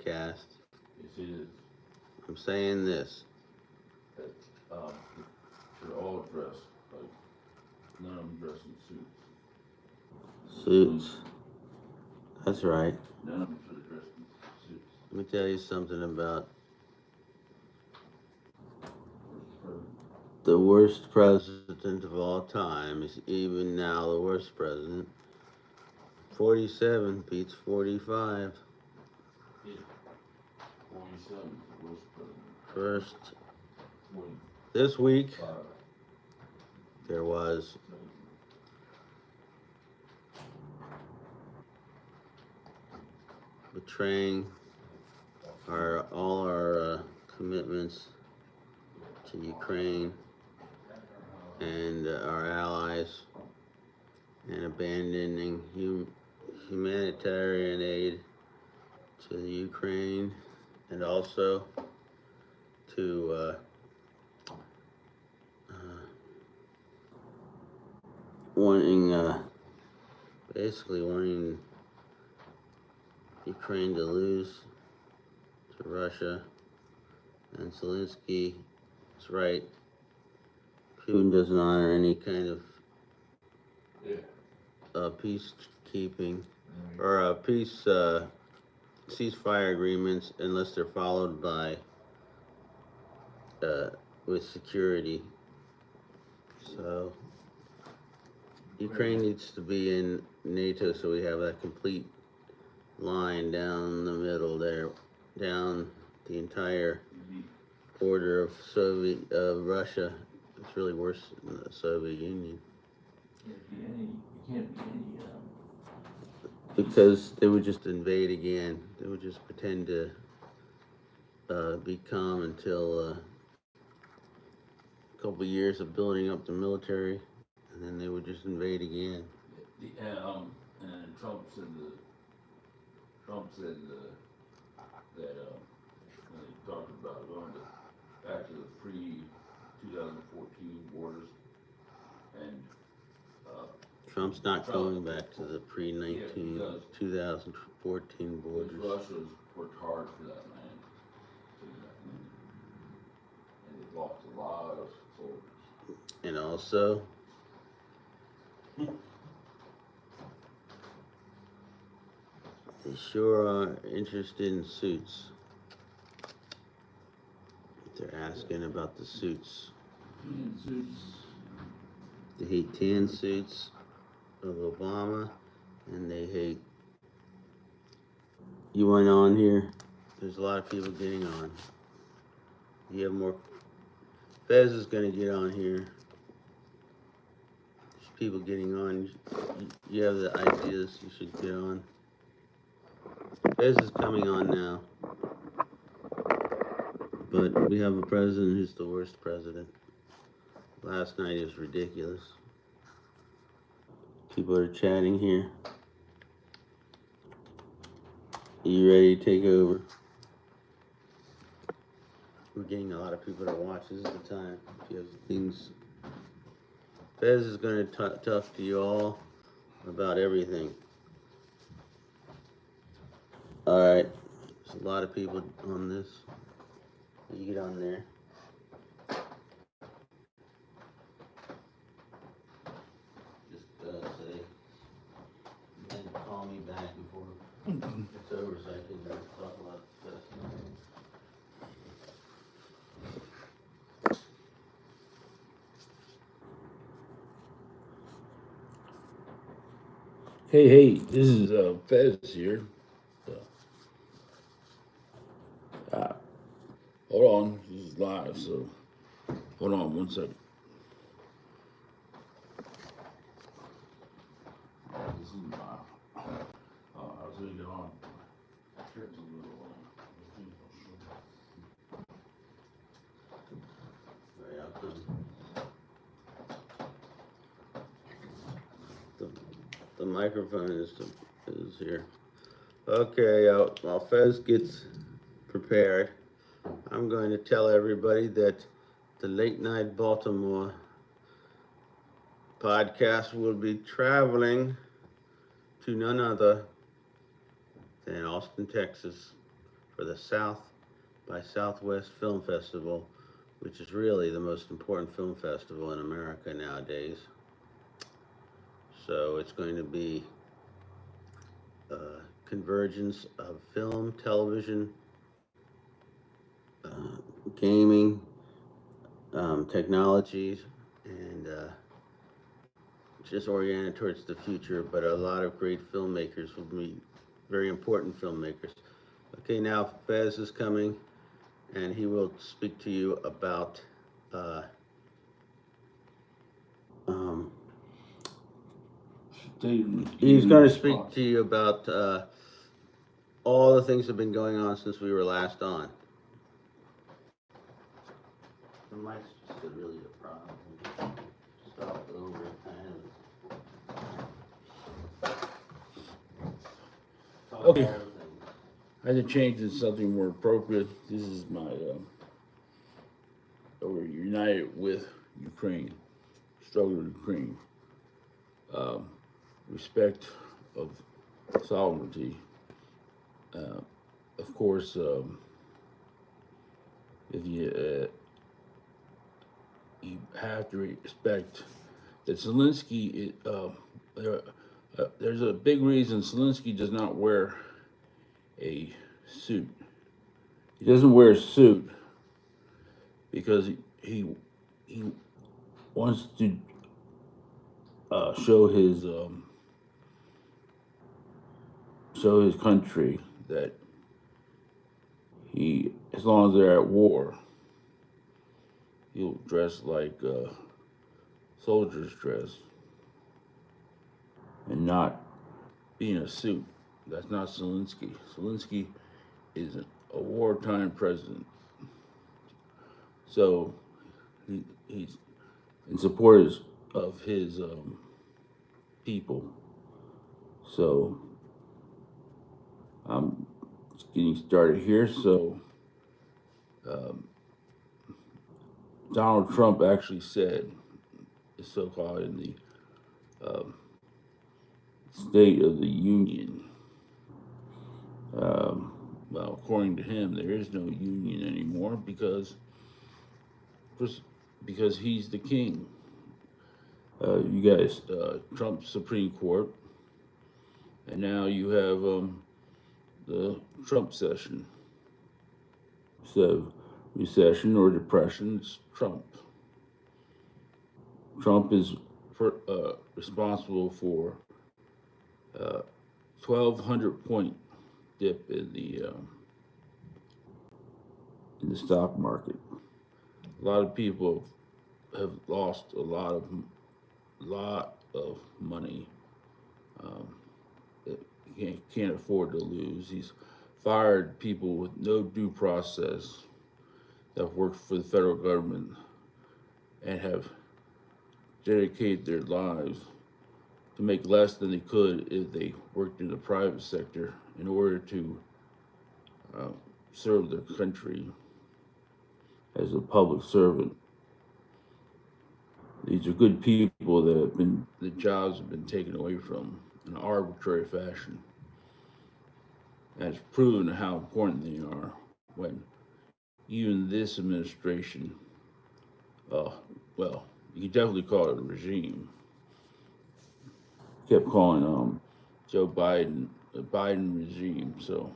podcast. Yes, it is. I'm saying this. They're all dressed, like, none of them dressed in suits. Suits. That's right. None of them should have dressed in suits. Let me tell you something about the worst president of all time is even now the worst president. 47 beats 45. Yeah. 47 is the worst president. First, 45. this week, there was betraying all our commitments to Ukraine and our allies, and abandoning humanitarian aid to the Ukraine, and also to basically wanting Ukraine to lose to Russia. And Zelensky is right. Putin doesn't honor any kind of peacekeeping or ceasefire agreements unless they're followed by with security. So Ukraine needs to be in NATO, so we have that complete line down the middle there, down the entire border of Russia. It's really worse than the Soviet Union. Because they would just invade again. They would just pretend to be calm until a couple of years of building up the military, and then they would just invade again. And Trump said that when they talked about going back to the pre-2014 borders, and Trump's not going back to the pre-2014 borders. Russia's worked hard for that land, and they've lost a lot of soldiers. And also, they sure are interested in suits. They're asking about the suits. Tan suits. They hate tan suits of Obama, and they hate. You went on here. There's a lot of people getting on. You have more. Fez is going to get on here. There's people getting on. You have the ideas. You should get on. Fez is coming on now. But we have a president who's the worst president. Last night it was ridiculous. People are chatting here. Are you ready to take over? We're getting a lot of people to watch. This is the time. If you have things. Fez is going to talk to you all about everything. Alright. There's a lot of people on this. You get on there. Just say, then call me back before it's over so I can talk about this. Hey, this is Fez here. Hold on, this is live, so hold on 1 second. This is live. I was going to get on. Here's a little The microphone is here. Okay, while Fez gets prepared, I'm going to tell everybody that the Late Night Baltimore podcast will be traveling to none other than Austin, Texas, for the South by Southwest Film Festival, which is really the most important film festival in America nowadays. So it's going to be a convergence of film, television, gaming, technologies, and just oriented towards the future, but a lot of great filmmakers will be very important filmmakers. Okay, now Fez is coming, and he will speak to you about he's going to speak to you about all the things that have been going on since we were last on. The mic's just really a problem. Stop over and Okay. I had to change to something more appropriate. This is my, we're united with Ukraine, struggle with Ukraine, respect of sovereignty. Of course, if you have to respect that Zelensky, there's a big reason Zelensky does not wear a suit. He doesn't wear a suit because he wants to show his country that he, as long as they're at war, he'll dress like soldiers dress and not be in a suit. That's not Zelensky. Zelensky is a wartime president. So he's in support of his people. So I'm getting started here. So Donald Trump actually said, so-called in the State of the Union. Well, according to him, there is no union anymore because he's the king. You guys, Trump's Supreme Court, and now you have the Trump session. So, recession or depression, it's Trump. Trump is responsible for 1,200 point dip in the stock market. A lot of people have lost a lot of money. Can't afford to lose. He's fired people with no due process that have worked for the federal government and have dedicated their lives to make less than they could if they worked in the private sector in order to serve their country as a public servant. These are good people that the jobs have been taken away from in an arbitrary fashion. And it's proven how important they are when even this administration, well, you can definitely call it a regime, kept calling Joe Biden the Biden regime. So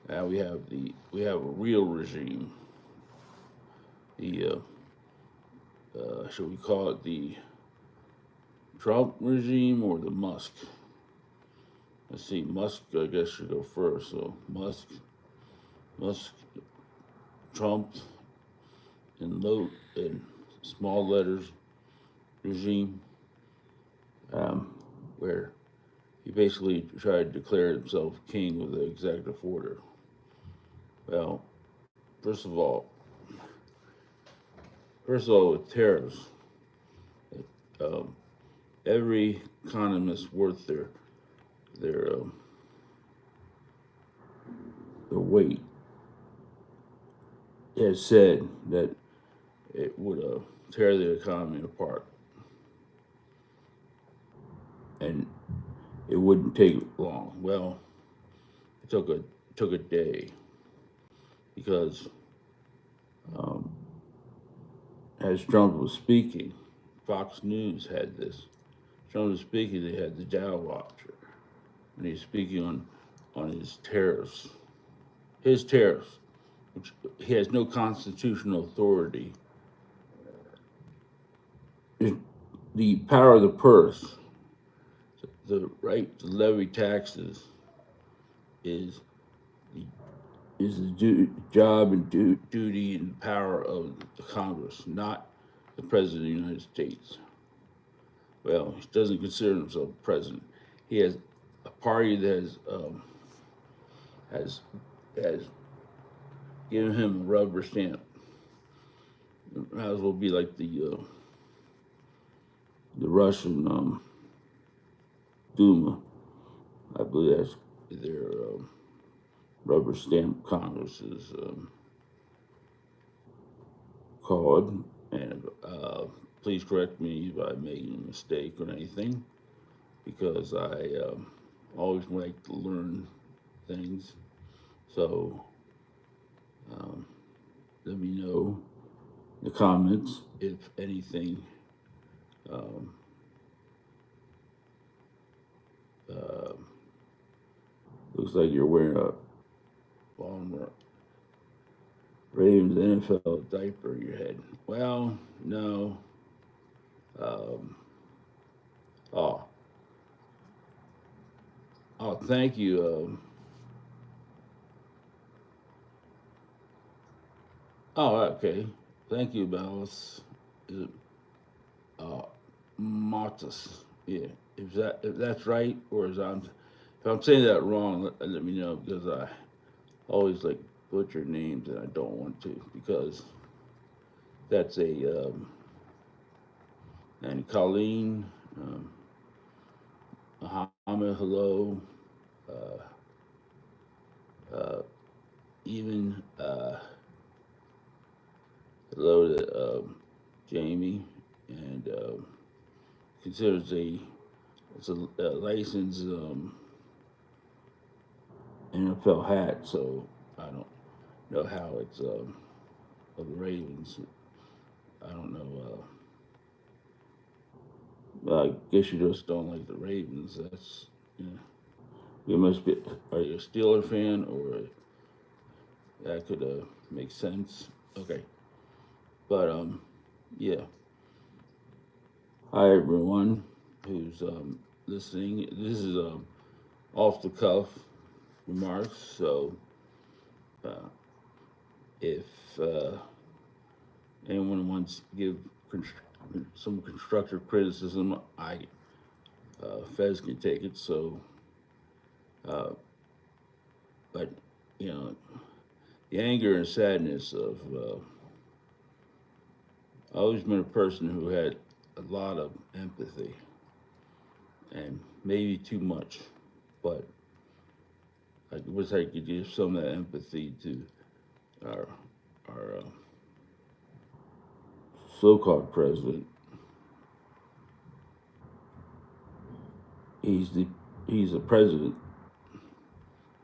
now we have a real regime. The should we call it the Trump regime or the Musk? Let's see, Musk I guess should go first. So Musk, Trump, in small letters, regime, where he basically tried to declare himself king with the executive order. Well, first of all, with tariffs, every economist worth their weight has said that it would tear the economy apart, and it wouldn't take long. Well, it took a day. because as Trump was speaking, Fox News had this. Trump was speaking, they had the Dow Watcher, and he's speaking on his tariffs, which he has no constitutional authority. The power of the purse, the right to levy taxes, is the job and duty and power of the Congress, not the President of the United States. Well, he doesn't consider himself president. He has a party that has given him a rubber stamp. It might as well be like the Russian Duma. I believe that's their rubber stamp Congress is called. And please correct me if I'm making a mistake or anything, because I always like to learn things. So let me know in the comments if anything looks like you're wearing a Baltimore Ravens NFL diaper in your head. Well, no. Thank you. Okay. Thank you, Ballas. Is it Martus? Yeah. If that's right, or if I'm saying that wrong, let me know, because I always like butcher names and I don't want to, because that's a and Colleen, Muhammad, hello, even hello to Jamie, and considers it's a licensed NFL hat, so I don't know how it's of the Ravens. I don't know. I guess you just don't like the Ravens. That's, you must be. Are you a Steeler fan, or that could make sense? Okay, but yeah. Hi everyone who's listening. This is off the cuff remarks. So if anyone wants to give some constructive criticism, Fez can take it. So, but the anger and sadness of I've always been a person who had a lot of empathy, and maybe too much, but I wish I could give some of that empathy to our so-called president. He's a president,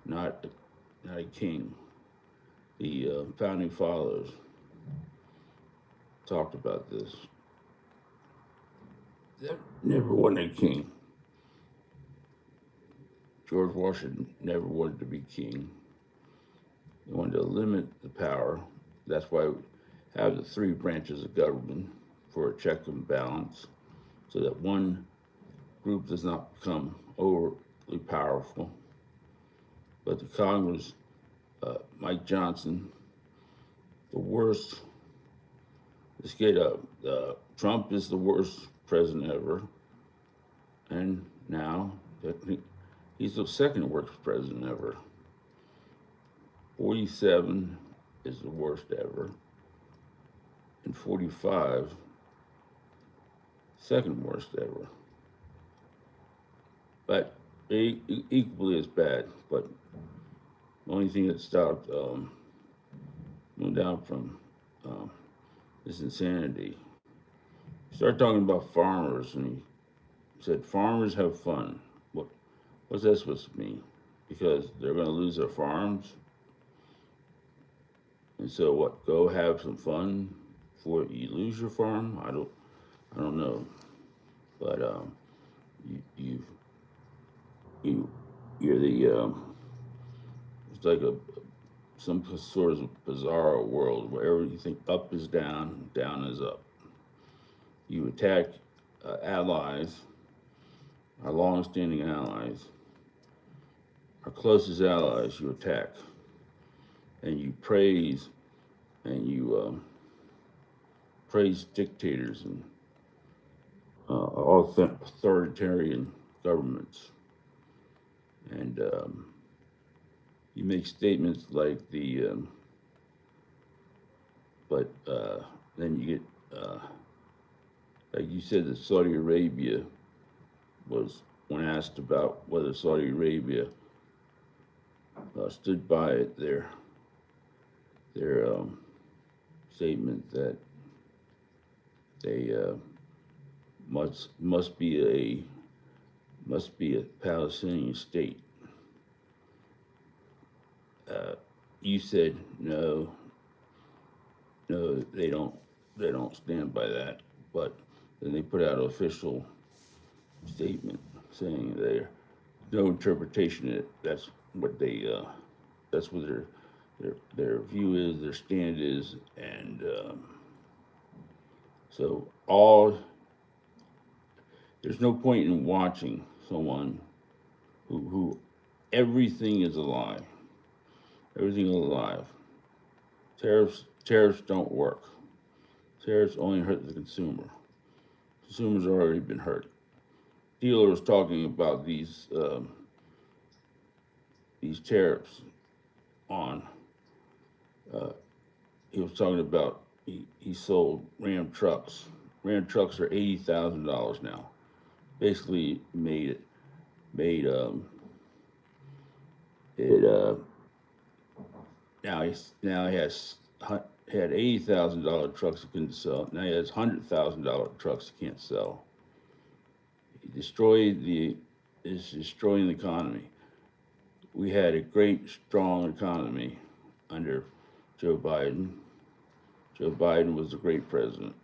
not a king. The founding fathers talked about this. They never wanted a king. George Washington never wanted to be king. They wanted to limit the power. That's why we have the three branches of government, for a check and balance, so that one group does not become overly powerful. But the Congress, Mike Johnson, the worst. Let's get up. Trump is the worst president ever, and now he's the second worst president ever. 47 is the worst ever, and 45, second worst ever. But equally as bad. But the only thing that stopped going down from this insanity. He started talking about farmers, and he said, farmers have fun. What's that supposed to mean? Because they're going to lose their farms? And so what? Go have some fun before you lose your farm? I don't know. But you you're the it's like some sort of bizarre world where everything up is down, down is up. You attack allies, our long-standing allies, our closest allies. You attack, and you praise, and you praise dictators and authoritarian governments, and you make statements like but then you get, like you said, that Saudi Arabia was, when asked about whether Saudi Arabia stood by their statement that they must be a Palestinian state. You said no, they don't stand by that. But then they put out an official statement saying there's no interpretation of it. That's what that's what their view is, their stand is, and so there's no point in watching someone who everything is a lie. Everything is alive. Tariffs don't work. Tariffs only hurt the consumer. Consumers already been hurt. Dealer was talking about these tariffs on. He was talking about he sold Ram trucks. Ram trucks are $80,000 now. Basically made now he had $80,000 trucks he couldn't sell. Now he has $100,000 trucks he can't sell. He is destroying the economy. We had a great, strong economy under Joe Biden. Joe Biden was a great president.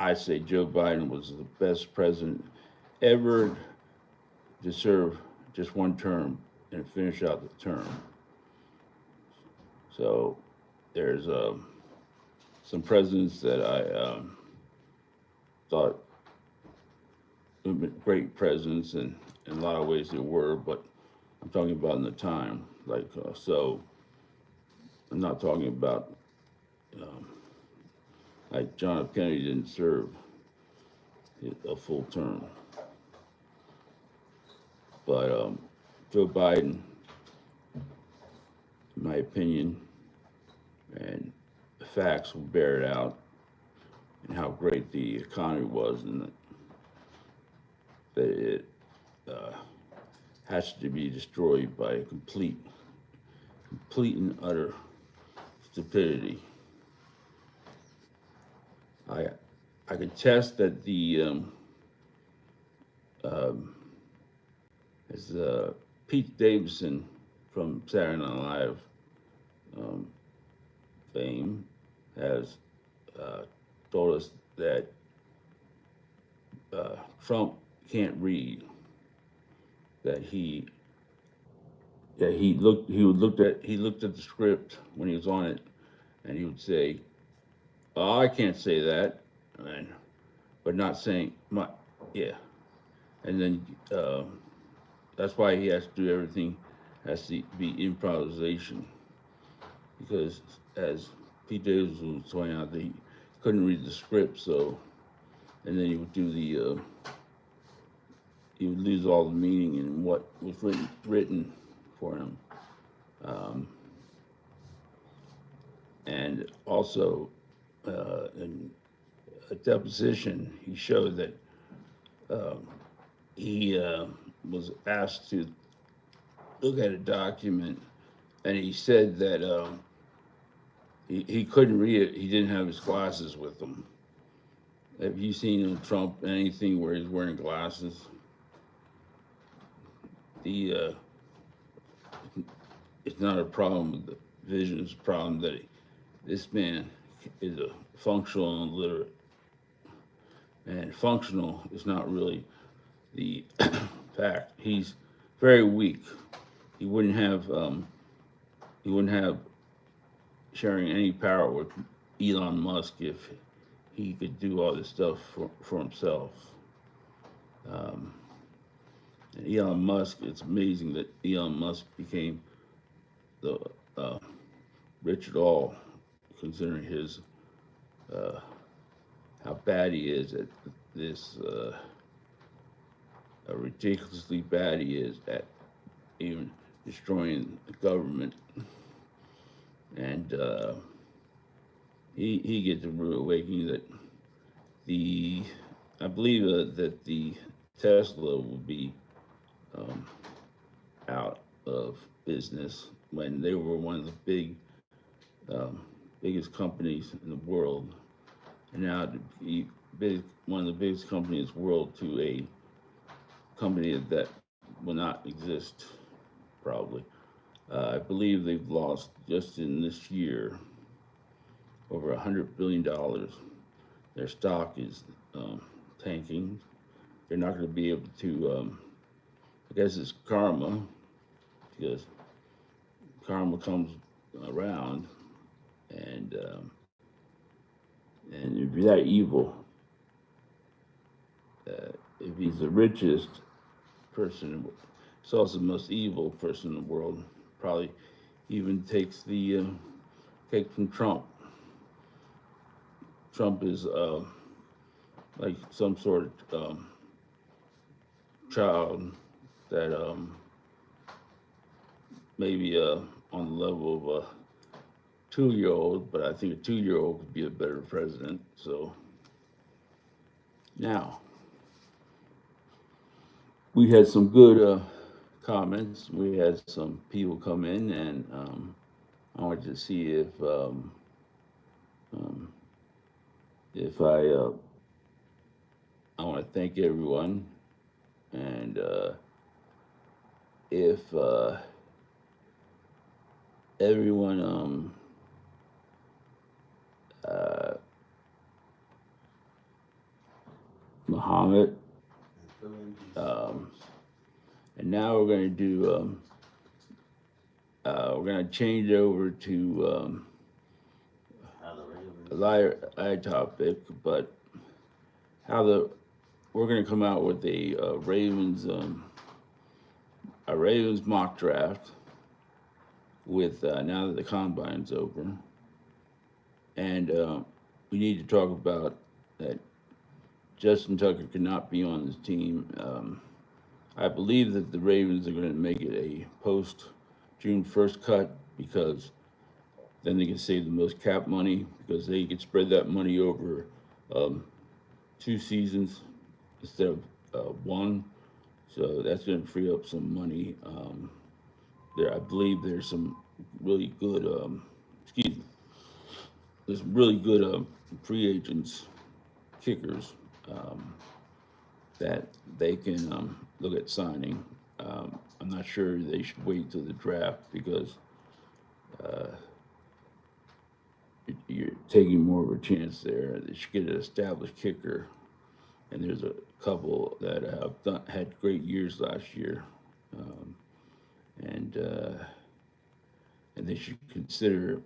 I say Joe Biden was the best president ever to serve just one term and finish out the term. So there's some presidents that I thought were great presidents, and in a lot of ways they were, but I'm talking about in the time. Like, so I'm not talking about like John F. Kennedy didn't serve a full term. But Joe Biden, in my opinion, and the facts will bear it out, and how great the economy was, and that it has to be destroyed by complete and utter stupidity. I could test that as Pete Davidson from Saturday Night Live fame has told us that Trump can't read. That he looked at the script when he was on it, and he would say, "Oh, I can't say that," but not saying yeah, and then that's why he has to do everything has to be improvisation, because as Pete Davis was pointing out, that he couldn't read the script, so, and then he would do he would lose all the meaning in what was written for him. And also, in a deposition, he showed that he was asked to look at a document, and he said that he couldn't read it. He didn't have his glasses with him. Have you seen Trump anything where he's wearing glasses? it's not a problem with the vision, it's a problem that this man is a functional and illiterate. And functional is not really the fact. He's very weak. He wouldn't have sharing any power with Elon Musk if he could do all this stuff for himself. And Elon Musk, it's amazing that Elon Musk became the rich at all, considering his how bad he is at this, how ridiculously bad he is at even destroying the government. And he gets a rude awakening that I believe that the Tesla will be out of business when they were one of the biggest companies in the world, and now to be one of the biggest companies in the world to a company that will not exist probably. I believe they've lost just in this year over $100 billion. Their stock is tanking. They're not going to be able to. I guess it's karma, because karma comes around, and if you're that evil, if he's the richest person, he's also the most evil person in the world. Probably even takes from Trump. Trump is like some sort of child that maybe on the level of a 2-year-old, but I think a 2-year-old could be a better president. So now we had some good comments. We had some people come in, and I wanted to see if I want to thank everyone, and if everyone Muhammad, and now we're going to do we're going to change over to a lighter topic, but we're going to come out with a Ravens mock draft with now that the combine's over, and we need to talk about that Justin Tucker cannot be on this team. I believe that the Ravens are going to make it a post-June 1st cut, because then they can save the most cap money, because they can spread that money over 2 seasons instead of 1. So that's going to free up some money. I believe there's some really good, there's really good free agents, kickers, that they can look at signing. I'm not sure they should wait till the draft, because you're taking more of a chance there. They should get an established kicker, and there's a couple that have had great years last year, and they should consider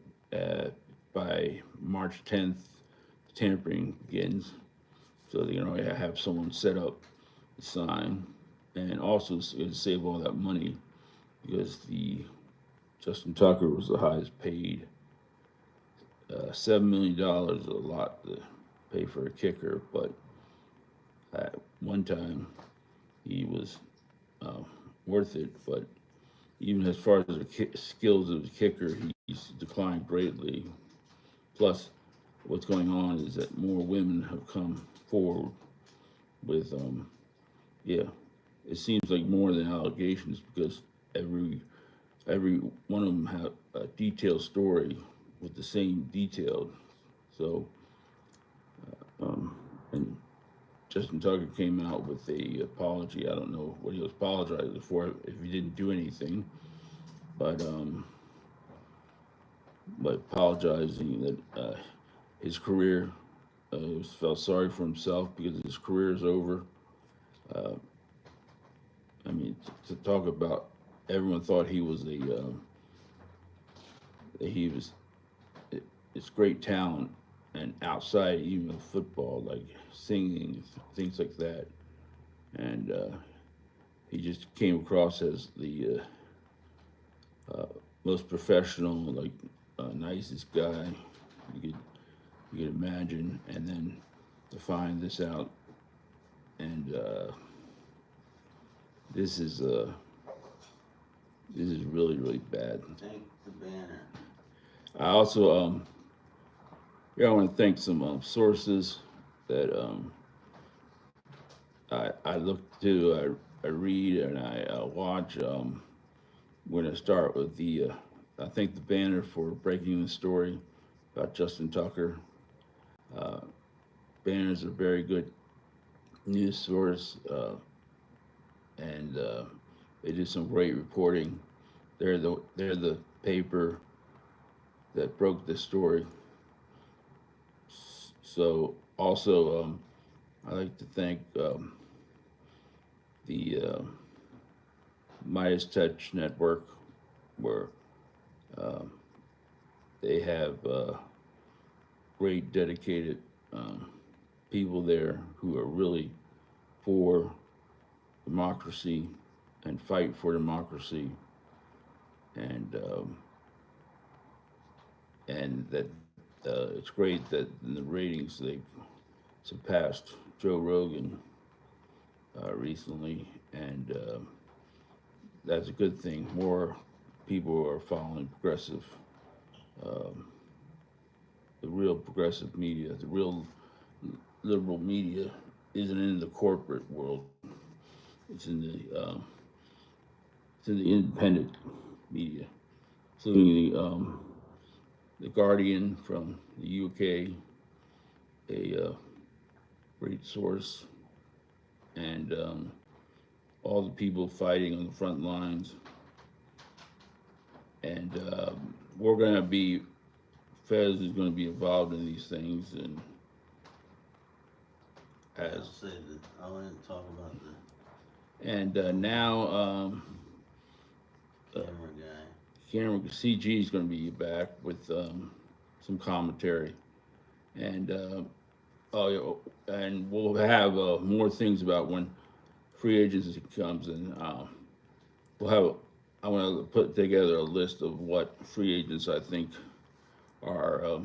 by March 10th, tampering begins, so they can already have someone set up to sign, and also save all that money, because the Justin Tucker was the highest paid. $7 million is a lot to pay for a kicker, but at one time he was worth it. But even as far as the skills of the kicker, he's declined greatly. Plus, what's going on is that more women have come forward with, it seems like more than allegations, because every one of them have a detailed story with the same detail. So, and Justin Tucker came out with a apology. I don't know what he was apologizing for, if he didn't do anything, but apologizing that his career, felt sorry for himself because his career is over. Uh, I mean, to talk about, everyone thought he was it's great talent, and outside even of football, like singing, things like that, and he just came across as the most professional, like nicest guy you could imagine, and then to find this out, and this is really, really bad. Thank the banner. I also I want to thank some sources that I look to, I read, and I watch. We're gonna start with the I thank the banner for breaking the story about Justin Tucker. Uh, Banner's a very good news source, and they do some great reporting. They're the paper that broke the story. So also, I like to thank the Midas Touch Network, where they have great dedicated people there who are really for democracy and fight for democracy, and that it's great that in the ratings they surpassed Joe Rogan recently, and that's a good thing. More people are following progressive, the real progressive media. The real liberal media isn't in the corporate world. It's in the independent media, including the Guardian from the UK, a great source, and all the people fighting on the front lines. And we're going to be, Fez is going to be involved in these things, and I'll say that I want to talk about the and now camera guy. Cameron CG is going to be back with some commentary, and and we'll have more things about when free agency comes, and we'll have. I want to put together a list of what free agents I think are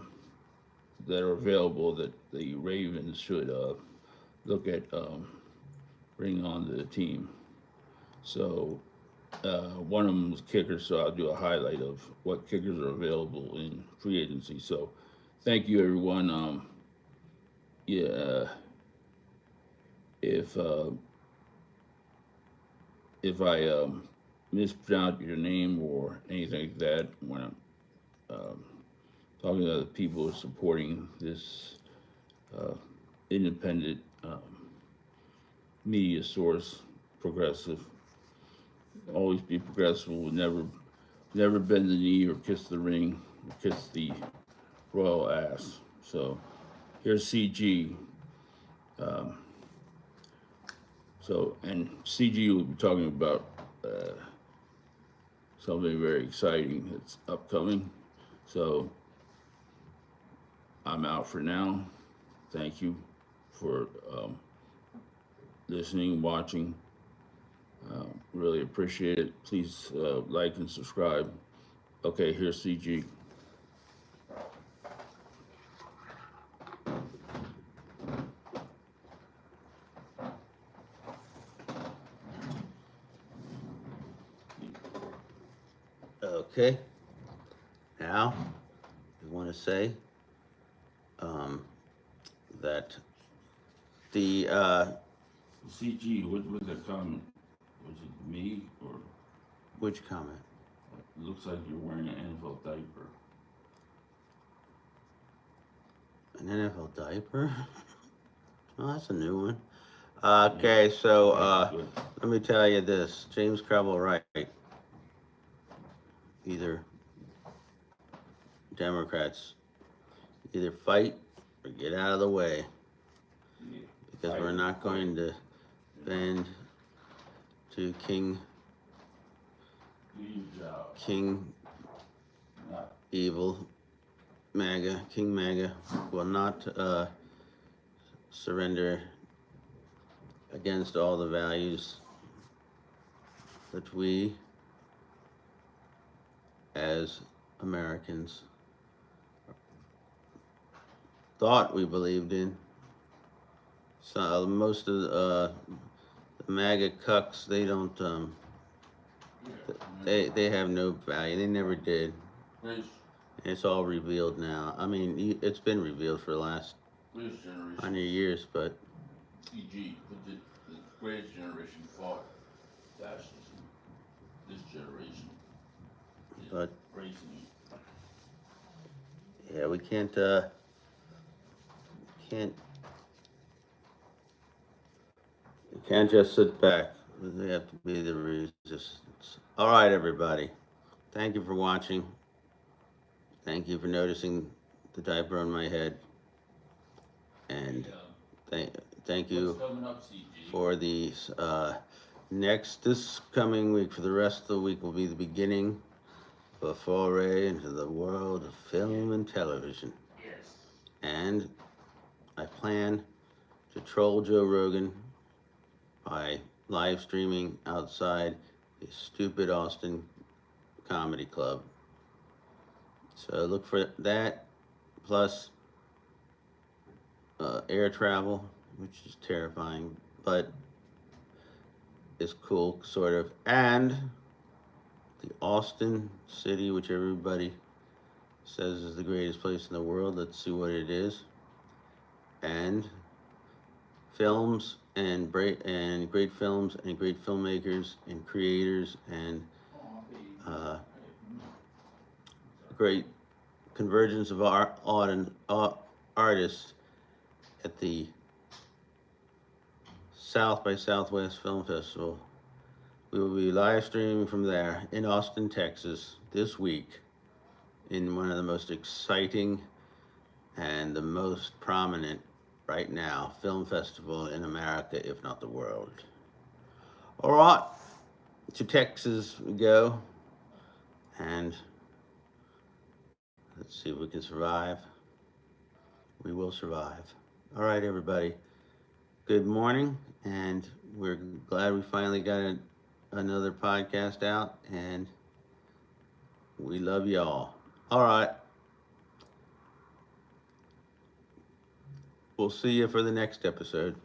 that are available that the Ravens should look at bringing onto the team. So one of them is kickers, so I'll do a highlight of what kickers are available in free agency. So thank you, everyone. Yeah, if I mispronounce your name or anything like that when I'm talking to other people who are supporting this independent media source, progressive. Always be progressive. Will never bend the knee or kiss the ring, or kiss the royal ass. So here's CG. And CG will be talking about something very exciting that's upcoming. So I'm out for now. Thank you for listening, watching. Really appreciate it. Please like and subscribe. Okay, here's CG. Okay. Now, I want to say that the CG, what was that comment? Was it me or? which comment? It looks like you're wearing an NFL diaper. An NFL diaper? Oh, that's a new one. Okay, so let me tell you this. James Crabble, right? either Democrats either fight or get out of the way, because we're not going to bend to King Evil, MAGA. King MAGA will not surrender against all the values that we as Americans thought we believed in. So most of the MAGA cucks, they don't, they have no value. They never did. It's all revealed now. I mean, it's been revealed for the last 100 years, but E.g., the greatest generation fought fascism. This generation is but embracing it. yeah, we can't just sit back. We have to be the resistance. All right, everybody. Thank you for watching. Thank you for noticing the diaper on my head. And thank you for the this coming week. For the rest of the week will be the beginning of a foray into the world of film and television. Yes. And I plan to troll Joe Rogan by live streaming outside his stupid Austin comedy club. So look for that, plus air travel, which is terrifying, but it's cool, sort of, and the Austin city, which everybody says is the greatest place in the world. Let's see what it is. And films and great films and great filmmakers and creators and great convergence of artists at the South by Southwest Film Festival. We will be live streaming from there in Austin, Texas this week, in one of the most exciting and the most prominent right now film festival in America, if not the world. All right, to Texas we go, and let's see if we can survive. We will survive. All right, everybody. Good morning, and we're glad we finally got another podcast out, and we love y'all. All right. We'll see you for the next episode.